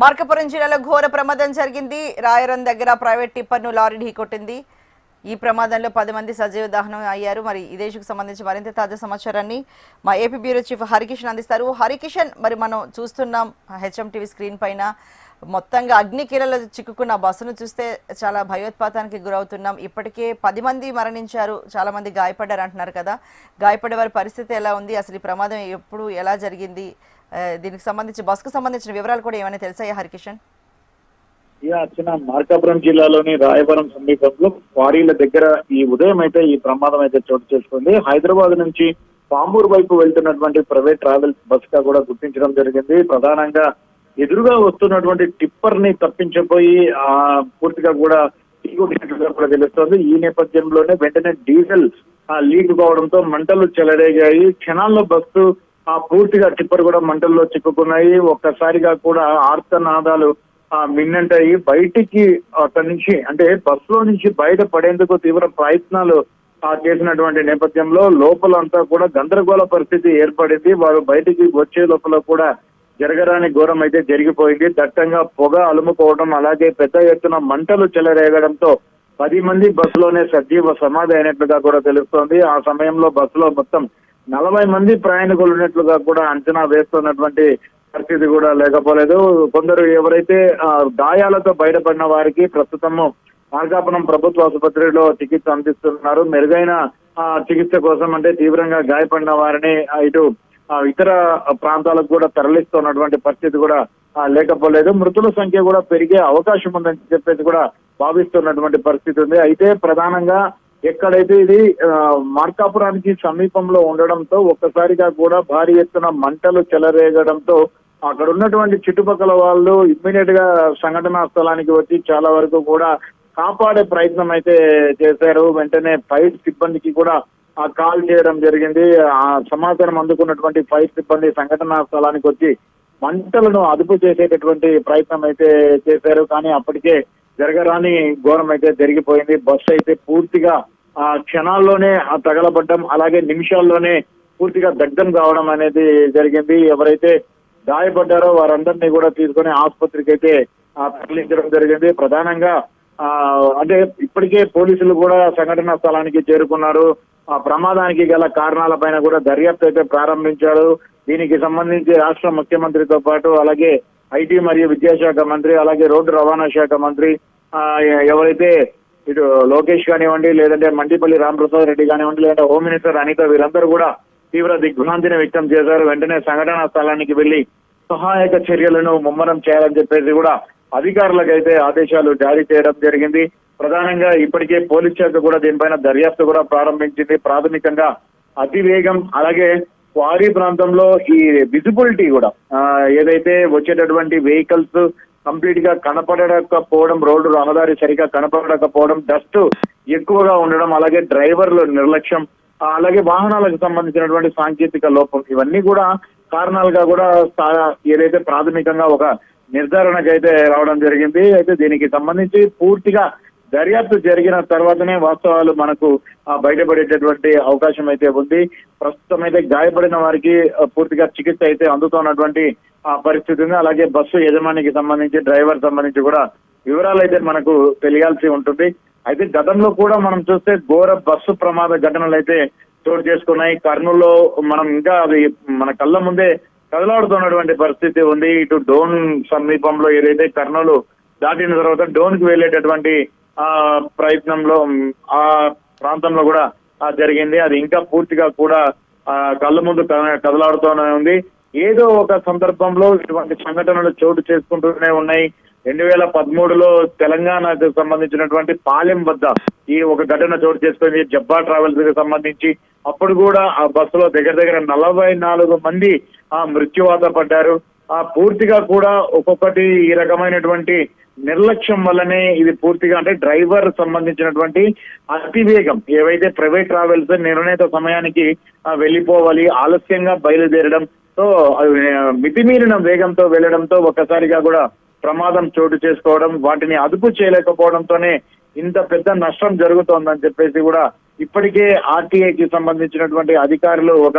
మార్కాపురం జిల్లాలో ఘోర ప్రమాదం జరిగింది. రాయరం దగ్గర ప్రైవేట్ టిప్పర్ను లారీ ఢీకొట్టింది. ఈ ప్రమాదంలో 10 మంది సజీవ దహనం అయ్యారు. మరి ఇదే ఇష్యూకి సంబంధించి మరింత తాజా సమాచారాన్ని మా ఏపీ బ్యూరో చీఫ్ హరికిషన్ అందిస్తారు. హరికిషన్, మరి మనం చూస్తున్నాం హెచ్ఎం టీవీ స్క్రీన్ పైన మొత్తంగా అగ్నికీలలో చిక్కుకున్న బస్సును చూస్తే చాలా భయోత్పాతానికి గురవుతున్నాం. ఇప్పటికే 10 మంది మరణించారు, చాలా మంది గాయపడ్డారు అంటున్నారు కదా. గాయపడే వారి పరిస్థితి ఎలా ఉంది, అసలు ఈ ప్రమాదం ఎప్పుడు ఎలా జరిగింది, దీనికి సంబంధించి బస్సుకు సంబంధించిన వివరాలు కూడా ఏమైనా తెలుసాయా హరికిషన్? మార్కాపురం జిల్లాలోని రాయవరం సమీపంలో క్వారీల దగ్గర ఈ ఉదయం అయితే ఈ ప్రమాదం అయితే చోటు చేసుకుంది. హైదరాబాద్ నుంచి పామూరు వైపు వెళ్తున్నటువంటి ప్రైవేట్ ట్రావెల్స్ బస్ గా కూడా గుర్తించడం జరిగింది. ప్రధానంగా ఎదురుగా వస్తున్నటువంటి టిప్పర్ ని తప్పించబోయి పూర్తిగా కూడా ఢీకొట్టినట్లుగా కూడా తెలుస్తోంది. ఈ నేపథ్యంలోనే వెంటనే డీజిల్ లీక్ కావడంతో మంటలు చెలరేగాయి. క్షణాల్లో బస్సు పూర్తిగా టిప్పర్ కూడా మంటల్లో చిక్కుకున్నాయి. ఒక్కసారిగా కూడా ఆర్తనాదాలు మిన్నంటాయి. బయటికి అక్కడి నుంచి అంటే బస్సులో నుంచి బయట పడేందుకు తీవ్ర ప్రయత్నాలు చేసినటువంటి నేపథ్యంలో లోపలంతా కూడా గందరగోళ పరిస్థితి ఏర్పడింది. వారు బయటికి వచ్చే లోపల కూడా జరగరాని ఘోరం అయితే జరిగిపోయింది. దట్టంగా పొగ అలుముకోవడం, అలాగే పెద్ద ఎత్తున మంటలు చెలరేగడంతో 10 మంది బస్సులోనే సజీవ సమాధి అయినట్లుగా కూడా తెలుస్తోంది. ఆ సమయంలో బస్సులో మొత్తం 40 మంది ప్రయాణికులు ఉన్నట్లుగా కూడా అంచనా వేస్తున్నటువంటి పరిస్థితి కూడా లేకపోలేదు. కొందరు ఎవరైతే గాయాలతో బయటపడిన వారికి ప్రస్తుతము మార్కాపురం ప్రభుత్వ ఆసుపత్రిలో చికిత్స అందిస్తున్నారు. మెరుగైన చికిత్స కోసం అంటే తీవ్రంగా గాయపడిన వారిని ఇటు ఇతర ప్రాంతాలకు కూడా తరలిస్తున్నటువంటి పరిస్థితి కూడా లేకపోలేదు. మృతుల సంఖ్య కూడా పెరిగే అవకాశం ఉందని చెప్పేసి కూడా భావిస్తున్నటువంటి పరిస్థితి ఉంది. అయితే ప్రధానంగా ఎక్కడైతే ఇది మార్కాపురానికి సమీపంలో ఉండడంతో ఒక్కసారిగా కూడా భారీ ఎత్తున మంటలు చెలరేగడంతో అక్కడ ఉన్నటువంటి చుట్టుపక్కల వాళ్ళు ఇమ్మీడియట్ గా సంఘటనా స్థలానికి వచ్చి చాలా వరకు కూడా కాపాడే ప్రయత్నం అయితే చేశారు. వెంటనే ఫైర్ సిబ్బందికి కూడా కాల్ చేయడం జరిగింది. ఆ సమాచారం అందుకున్నటువంటి ఫైర్ సిబ్బంది సంఘటనా స్థలానికి వచ్చి మంటలను అదుపు చేసేటటువంటి ప్రయత్నం అయితే చేశారు. కానీ అప్పటికే జరగరాని ఘోరం అయితే జరిగిపోయింది. బస్సు అయితే పూర్తిగా క్షణాల్లోనే తగలబడ్డం, అలాగే నిమిషాల్లోనే పూర్తిగా దగ్ధం కావడం అనేది జరిగింది. ఎవరైతే గాయపడ్డారో వారందరినీ కూడా తీసుకుని ఆసుపత్రికి అయితే తరలించడం జరిగింది. ప్రధానంగా అంటే ఇప్పటికే పోలీసులు కూడా సంఘటనా స్థలానికి చేరుకున్నారు. ఆ ప్రమాదానికి గల కారణాలపైన కూడా దర్యాప్తు అయితే ప్రారంభించారు. దీనికి సంబంధించి రాష్ట్ర ముఖ్యమంత్రితో పాటు అలాగే ఐటీ మరియు విద్యాశాఖ మంత్రి, అలాగే రోడ్డు రవాణా శాఖ మంత్రి ఎవరైతే ఇటు లోకేష్ కానివ్వండి, లేదంటే మండిపల్లి రామప్రసాద్ రెడ్డి కానివ్వండి, లేదంటే హోమ్ మినిస్టర్ అనిత, వీరందరూ కూడా తీవ్ర దిగ్భ్రాంతిని వ్యక్తం చేశారు. వెంటనే సంఘటనా స్థలానికి వెళ్లి సహాయక చర్యలను ముమ్మరం చేయాలని చెప్పేసి కూడా అధికారులకు అయితే ఆదేశాలు జారీ చేయడం జరిగింది. ప్రధానంగా ఇప్పటికే పోలీస్ శాఖ కూడా దీనిపైన దర్యాప్తు కూడా ప్రారంభించింది. ప్రాథమికంగా అతివేగం, అలాగే క్వారీ ప్రాంతంలో ఈ విజిబిలిటీ కూడా ఏదైతే వచ్చేటటువంటి వెహికల్స్ కంప్లీట్ గా కనపడకపోవడం, రోడ్డు రహదారి సరిగా కనపడకపోవడం, డస్ట్ ఎక్కువగా ఉండడం, అలాగే డ్రైవర్లు నిర్లక్ష్యం, అలాగే వాహనాలకు సంబంధించినటువంటి సాంకేతిక లోపం, ఇవన్నీ కూడా కారణాలుగా కూడా ఏదైతే ప్రాథమికంగా ఒక నిర్ధారణకైతే రావడం జరిగింది. అయితే దీనికి సంబంధించి పూర్తిగా దర్యాప్తు జరిగిన తర్వాతనే వాస్తవాలు మనకు బయటపడేటటువంటి అవకాశం అయితే ఉంది. ప్రస్తుతం అయితే గాయపడిన వారికి పూర్తిగా చికిత్స అయితే అందుతున్నటువంటి పరిస్థితి ఉంది. అలాగే బస్సు యజమానికి సంబంధించి, డ్రైవర్ సంబంధించి కూడా వివరాలు అయితే మనకు తెలియాల్సి ఉంటుంది. అయితే గతంలో కూడా మనం చూస్తే ఘోర బస్సు ప్రమాద ఘటనలు అయితే చోటు చేసుకున్నాయి. కర్నూలులో మనం ఇంకా అది మన కళ్ళ ముందే కదలాడుతున్నటువంటి పరిస్థితి ఉంది. ఇటు డోన్ సమీపంలో ఏదైతే కర్నూలు దాటిన తర్వాత డోన్ కి వెళ్ళేటటువంటి ప్రయత్నంలో ఆ ప్రాంతంలో కూడా జరిగింది. అది ఇంకా పూర్తిగా కూడా కళ్ళ ముందు కదలాడుతూనే ఉంది. ఏదో ఒక సందర్భంలో ఇటువంటి సంఘటనలు చోటు చేసుకుంటూనే ఉన్నాయి. 2013లో తెలంగాణకు సంబంధించినటువంటి పాలెం వద్ద ఈ ఒక ఘటన చోటు చేసుకుంది, జబ్బా ట్రావెల్స్ కి సంబంధించి. అప్పుడు కూడా ఆ బస్సులో దగ్గర 44 మంది మృత్యువాత పడ్డారు. పూర్తిగా కూడా ఒక్కొక్కటి ఈ రకమైనటువంటి నిర్లక్ష్యం వల్లనే ఇది పూర్తిగా అంటే డ్రైవర్ సంబంధించినటువంటి అతివేగం, ఏవైతే ప్రైవేట్ ట్రావెల్స్ నిర్ణీత సమయానికి వెళ్ళిపోవాలి, ఆలస్యంగా బయలుదేరడం, సో మితిమీరిన వేగంతో వెళ్లడంతో ఒక్కసారిగా కూడా ప్రమాదం చోటు చేసుకోవడం, వాటిని అదుపు చేయలేకపోవడంతోనే ఇంత పెద్ద నష్టం జరుగుతోందని చెప్పేసి కూడా ఇప్పటికే ఆర్టీఐకి సంబంధించినటువంటి అధికారులు ఒక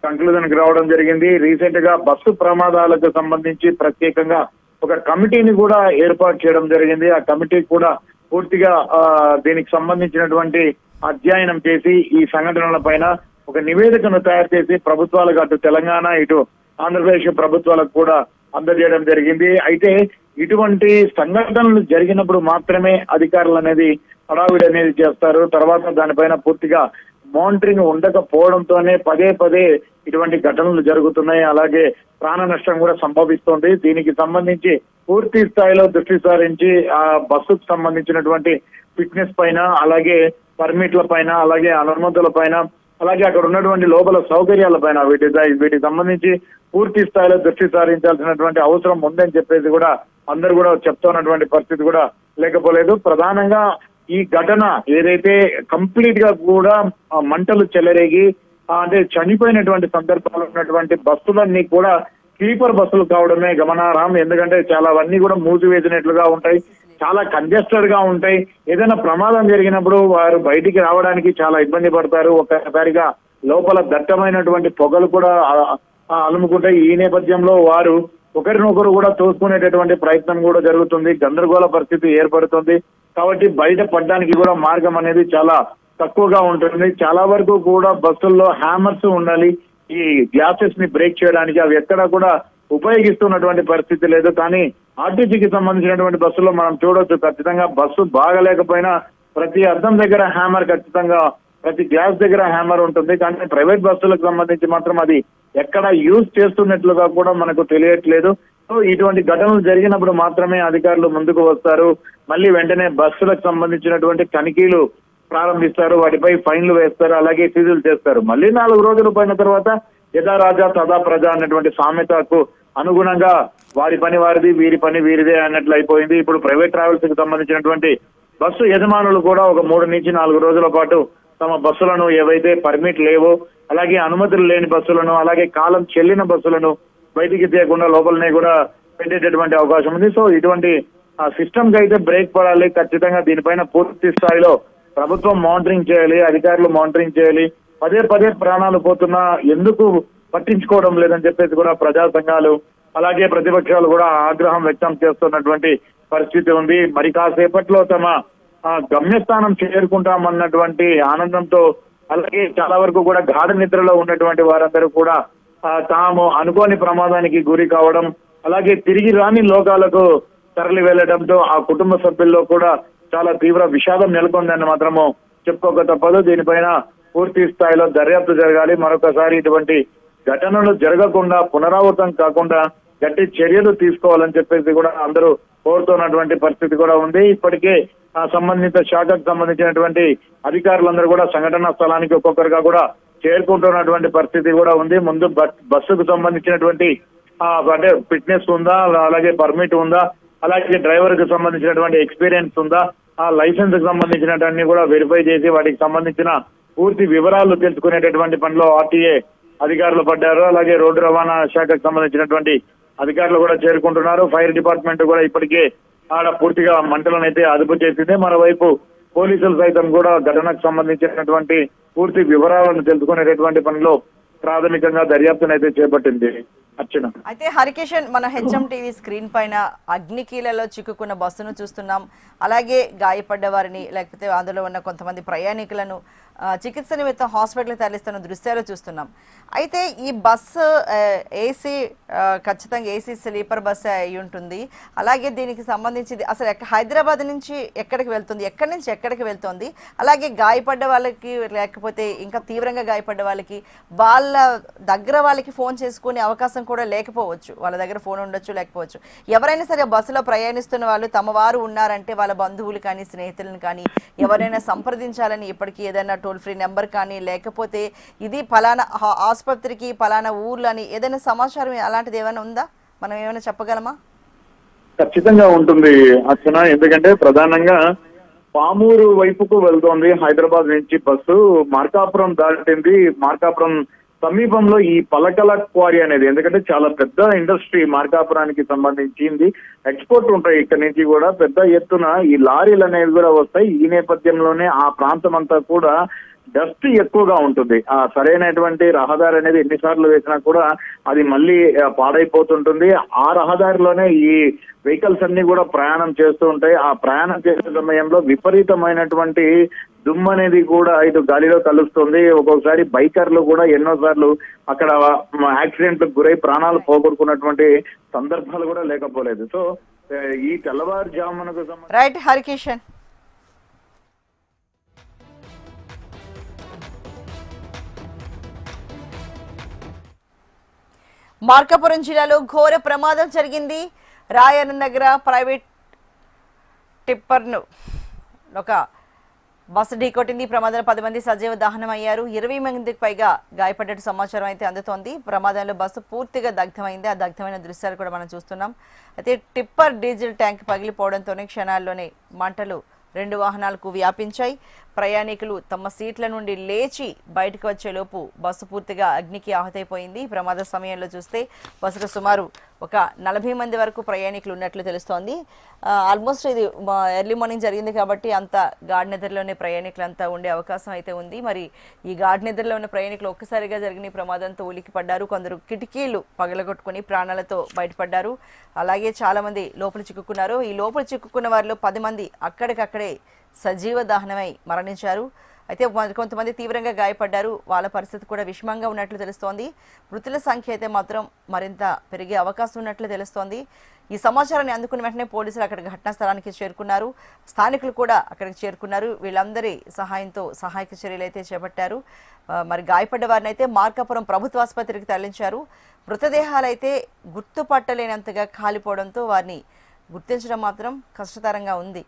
కంక్లూజన్ కి రావడం జరిగింది. రీసెంట్ గా బస్సు ప్రమాదాలకు సంబంధించి ప్రత్యేకంగా ఒక కమిటీని కూడా ఏర్పాటు చేయడం జరిగింది. ఆ కమిటీ కూడా పూర్తిగా దీనికి సంబంధించినటువంటి అధ్యయనం చేసి ఈ సంఘటనల పైన ఒక నివేదికను తయారు చేసి ప్రభుత్వాలకు అటు తెలంగాణ ఇటు ఆంధ్రప్రదేశ్ ప్రభుత్వాలకు కూడా అందజేయడం జరిగింది. అయితే ఇటువంటి సంఘటనలు జరిగినప్పుడు మాత్రమే అధికారులు అనేది హడావిడి అనేది చేస్తారు. తర్వాత దానిపైన పూర్తిగా మానిటరింగ్ ఉండకపోవడంతోనే పదే పదే ఇటువంటి ఘటనలు జరుగుతున్నాయి. అలాగే ప్రాణ నష్టం కూడా సంభవిస్తోంది. దీనికి సంబంధించి పూర్తి స్థాయిలో దృష్టి సారించి ఆ బస్సుకు సంబంధించినటువంటి ఫిట్నెస్ పైన, అలాగే పర్మిట్ల పైన, అలాగే అనుమతుల పైన, అలాగే అక్కడ ఉన్నటువంటి లోపల సౌకర్యాల పైన వీటికి సంబంధించి పూర్తి స్థాయిలో దృష్టి సారించాల్సినటువంటి అవసరం ఉందని చెప్పేసి కూడా అందరూ కూడా చెప్తున్నటువంటి పరిస్థితి కూడా లేకపోలేదు. ప్రధానంగా ఈ ఘటన ఏదైతే కంప్లీట్ గా కూడా మంటలు చెలరేగి అంటే చనిపోయినటువంటి సందర్భాలు ఉన్నటువంటి బస్సులన్నీ కూడా స్లీపర్ బస్సులు కావడమే గమనార్హం. ఎందుకంటే చాలా అవన్నీ కూడా మూసివేసినట్లుగా ఉంటాయి, చాలా కంజెస్టెడ్ గా ఉంటాయి. ఏదైనా ప్రమాదం జరిగినప్పుడు వారు బయటికి రావడానికి చాలా ఇబ్బంది పడతారు. ఒక్కసారిగా లోపల దట్టమైనటువంటి పొగలు కూడా అలుముకుంటాయి. ఈ నేపథ్యంలో వారు ఒకరినొకరు కూడా తోసుకునేటటువంటి ప్రయత్నం కూడా జరుగుతుంది. గందరగోళ పరిస్థితి ఏర్పడుతుంది. కాబట్టి బయట పడడానికి కూడా మార్గం అనేది చాలా తక్కువగా ఉంటుంది. చాలా వరకు కూడా బస్సుల్లో హ్యామర్స్ ఉండాలి ఈ గ్లాసెస్ ని బ్రేక్ చేయడానికి. అవి ఎక్కడా కూడా ఉపయోగిస్తున్నటువంటి పరిస్థితి లేదు. కానీ ఆర్టీసీకి సంబంధించినటువంటి బస్సులో మనం చూడొచ్చు, ఖచ్చితంగా బస్సు బాగలేకపోయినా ప్రతి అద్దం దగ్గర హ్యామర్, ఖచ్చితంగా ప్రతి గ్లాస్ దగ్గర హ్యామర్ ఉంటుంది. కానీ ప్రైవేట్ బస్సులకు సంబంధించి మాత్రం అది ఎక్కడ యూజ్ చేస్తున్నట్లుగా కూడా మనకు తెలియట్లేదు. సో ఇటువంటి ఘటనలు జరిగినప్పుడు మాత్రమే అధికారులు ముందుకు వస్తారు. మళ్ళీ వెంటనే బస్సులకు సంబంధించినటువంటి తనిఖీలు ప్రారంభిస్తారు, వాటిపై ఫైన్లు వేస్తారు, అలాగే సీజులు చేస్తారు. మళ్ళీ 4 రోజులు పోయిన తర్వాత యథా రాజా తదా ప్రజ అన్నటువంటి సామెతకు అనుగుణంగా వారి పని వారిది, వీరి పని వీరిదే అన్నట్లు అయిపోయింది. ఇప్పుడు ప్రైవేట్ ట్రావెల్స్ కి సంబంధించినటువంటి బస్సు యజమానులు కూడా ఒక 3 నుంచి 4 రోజుల పాటు తమ బస్సులను ఏవైతే పర్మిట్ లేవో, అలాగే అనుమతులు లేని బస్సులను, అలాగే కాలం చెల్లిన బస్సులను బయటికి తీయకుండా లోపలనే కూడా పెట్టేటటువంటి అవకాశం ఉంది. సో ఇటువంటి సిస్టమ్ కి అయితే బ్రేక్ పడాలి. ఖచ్చితంగా దీనిపైన పూర్తి స్థాయిలో ప్రభుత్వం మానిటరింగ్ చేయాలి, అధికారులు మానిటరింగ్ చేయాలి. పదే పదే ప్రాణాలు పోతున్నా ఎందుకు పట్టించుకోవడం లేదని చెప్పేసి కూడా ప్రజా సంఘాలు అలాగే ప్రతిపక్షాలు కూడా ఆగ్రహం వ్యక్తం చేస్తున్నటువంటి పరిస్థితి ఉంది. మరి కాసేపట్లో తమ గమ్యస్థానం చేరుకుంటామన్నటువంటి ఆనందంతో, అలాగే చాలా వరకు కూడా గాఢ నిద్రలో ఉన్నటువంటి వారందరూ కూడా తాము అనుకోని ప్రమాదానికి గురి కావడం, అలాగే తిరిగి రాని లోకాలకు తరలి వెళ్లడంతో ఆ కుటుంబ సభ్యుల్లో కూడా చాలా తీవ్ర విషాదం నెలకొందని మాత్రము చెప్పుకోక తప్పదు. దీనిపైన పూర్తి స్థాయిలో దర్యాప్తు జరగాలి. మరొకసారి ఇటువంటి ఘటనలు జరగకుండా, పునరావృతం కాకుండా గట్టి చర్యలు తీసుకోవాలని చెప్పేసి కూడా అందరూ కోరుతున్నటువంటి పరిస్థితి కూడా ఉంది. ఇప్పటికే సంబంధిత శాఖకు సంబంధించినటువంటి అధికారులందరూ కూడా సంఘటనా స్థలానికి ఒక్కొక్కరుగా కూడా చేరుకుంటున్నటువంటి పరిస్థితి కూడా ఉంది. ముందు బస్సుకు సంబంధించినటువంటి అంటే ఫిట్నెస్ ఉందా, అలాగే పర్మిట్ ఉందా, అలాగే డ్రైవర్ కు సంబంధించినటువంటి ఎక్స్పీరియన్స్ ఉందా, ఆ లైసెన్స్ కు సంబంధించినవన్నీ కూడా వెరిఫై చేసి వాటికి సంబంధించిన పూర్తి వివరాలు తెలుసుకునేటటువంటి పనిలో ఆర్టీఏ అధికారులు పడ్డారు. అలాగే రోడ్డు రవాణా శాఖకు సంబంధించినటువంటి అధికారులు కూడా చేరుకుంటున్నారు. ఫైర్ డిపార్ట్మెంట్ కూడా ఇప్పటికే ఆడ పూర్తిగా మంటలను అయితే అదుపు చేసింది. మరోవైపు పోలీసులు సైతం కూడా ఘటనకు సంబంధించినటువంటి పూర్తి వివరాలను తెలుసుకునేటటువంటి పనిలో ప్రాథమికంగా దర్యాప్తునైతే చేపట్టింది. అర్చన, అయితే హరికిషన్, మన హెచ్ఎం టీవీ స్క్రీన్ పైన అగ్నికీలలో చిక్కుకున్న బస్సును చూస్తున్నాం. అలాగే గాయపడ్డ వారిని, లేకపోతే అందులో ఉన్న కొంతమంది ప్రయాణికులను చికిత్స నిమిత్తం హాస్పిటల్కి తరలిస్తున్న దృశ్యాలు చూస్తున్నాం. అయితే ఈ బస్సు ఏసీ, ఖచ్చితంగా ఏసీ స్లీపర్ బస్సు అయి ఉంటుంది. అలాగే దీనికి సంబంధించి అసలు హైదరాబాద్ నుంచి ఎక్కడికి వెళ్తుంది, ఎక్కడి నుంచి ఎక్కడికి వెళ్తుంది, అలాగే గాయపడ్డ వాళ్ళకి లేకపోతే ఇంకా తీవ్రంగా గాయపడ్డ వాళ్ళకి వాళ్ళ దగ్గర వాళ్ళకి ఫోన్ చేసుకునే అవకాశం కూడా లేకపోవచ్చు. వాళ్ళ దగ్గర ఫోన్ ఉండొచ్చు, లేకపోవచ్చు. ఎవరైనా సరే బస్సులో ప్రయాణిస్తున్న వాళ్ళు తమ వారు ఉన్నారంటే వాళ్ళ బంధువులు కానీ, స్నేహితులను కానీ ఎవరైనా సంప్రదించాలని ఇప్పటికీ ఏదైనా టోల్ ఫ్రీ నెంబర్ కానీ, లేకపోతే ఇది ఫలానా ఆసుపత్రికి ఫలానా ఊర్లు అని ఏదైనా సమాచారం అలాంటిది ఏమైనా ఉందా? మనం ఏమైనా చెప్పగలమా? ఖచ్చితంగా ఉంటుంది అర్చన. ఎందుకంటే ప్రధానంగా పామూరు వైపుకు వెళ్తోంది హైదరాబాద్ నుంచి బస్సు. మార్కాపురం దాటింది. మార్కాపురం సమీపంలో ఈ పలకల క్వారీ అనేది, ఎందుకంటే చాలా పెద్ద ఇండస్ట్రీ మార్కాపురానికి సంబంధించింది, ఎక్స్పోర్ట్ ఉంటాయి ఇక్కడ నుంచి కూడా పెద్ద ఎత్తున ఈ లారీలు అనేవి కూడా వస్తాయి. ఈ నేపథ్యంలోనే ఆ ప్రాంతం అంతా కూడా డస్ట్ ఎక్కువగా ఉంటుంది. ఆ సరైనటువంటి రహదారి అనేది ఎన్నిసార్లు వేసినా కూడా అది మళ్ళీ పాడైపోతుంటుంది. ఆ రహదారిలోనే ఈ వెహికల్స్ అన్ని కూడా ప్రయాణం చేస్తూ ఉంటాయి. ఆ ప్రయాణం చేసే సమయంలో విపరీతమైనటువంటి దుమ్ము అనేది కూడా ఇటు గాలిలో కలుస్తుంది. ఒక్కొక్కసారి బైకర్లు కూడా ఎన్నోసార్లు అక్కడ యాక్సిడెంట్లకు గురై ప్రాణాలు పోగొట్టుకున్నటువంటి సందర్భాలు కూడా లేకపోలేదు. సో ఈ తెల్లవారుజామునకు రైట్ హరికిషన్. మార్కాపురం జిల్లాలో ఘోర ప్రమాదం జరిగింది. రాయరం దగ్గర ప్రైవేట్ టిప్పర్ను ఒక బస్సు ఢీకొట్టింది. ప్రమాదంలో 10 మంది సజీవ దహనం అయ్యారు. 20 మందికి పైగా గాయపడ్డట్టు సమాచారం అయితే అందుతోంది. ప్రమాదంలో బస్సు పూర్తిగా దగ్ధమైంది. ఆ దగ్ధమైన దృశ్యాలు కూడా మనం చూస్తున్నాం. అయితే టిప్పర్ డీజిల్ ట్యాంక్ పగిలిపోవడంతోనే క్షణాల్లోనే మంటలు 2 వాహనాలకు వ్యాపించాయి. ప్రయాణికులు తమ సీట్ల నుండి లేచి బయటకు వచ్చేలోపు బస్సు పూర్తిగా అగ్నికి ఆహుతైపోయింది. ప్రమాద సమయంలో చూస్తే బస్సులో సుమారు ఒక 40 మంది వరకు ప్రయాణికులు ఉన్నట్లు తెలుస్తోంది. ఆల్మోస్ట్ ఇది ఎర్లీ మార్నింగ్ జరిగింది కాబట్టి అంత గాఢ నిద్రలోనే ప్రయాణికులంతా ఉండే అవకాశం అయితే ఉంది. మరి ఈ గాఢ నిద్రలో ఉన్న ప్రయాణికులు ఒక్కసారిగా జరిగిన ప్రమాదంతో ఉలికి పడ్డారు. కొందరు కిటికీలు పగలగొట్టుకుని ప్రాణాలతో బయటపడ్డారు. అలాగే చాలా మంది లోపల చిక్కుకున్నారు. ఈ లోపల చిక్కుకున్న వారిలో 10 మంది అక్కడికక్కడే సజీవ దహనమై మరణించారు. అయితే కొంతమంది తీవ్రంగా గాయపడ్డారు. వాళ్ళ పరిస్థితి కూడా విషమంగా ఉన్నట్లు తెలుస్తోంది. మృతుల సంఖ్య అయితే మాత్రం మరింత పెరిగే అవకాశం ఉన్నట్లు తెలుస్తోంది. ఈ సమాచారాన్ని అందుకున్న వెంటనే పోలీసులు అక్కడికి ఘటనా స్థలానికి చేరుకున్నారు. స్థానికులు కూడా అక్కడికి చేరుకున్నారు. వీళ్ళందరి సహాయంతో సహాయక చర్యలు అయితే చేపట్టారు. మరి గాయపడ్డ వారిని అయితే మార్కాపురం ప్రభుత్వ ఆసుపత్రికి తరలించారు. మృతదేహాలైతే గుర్తుపట్టలేనంతగా కాలిపోవడంతో వారిని గుర్తించడం మాత్రం కష్టతరంగా ఉంది.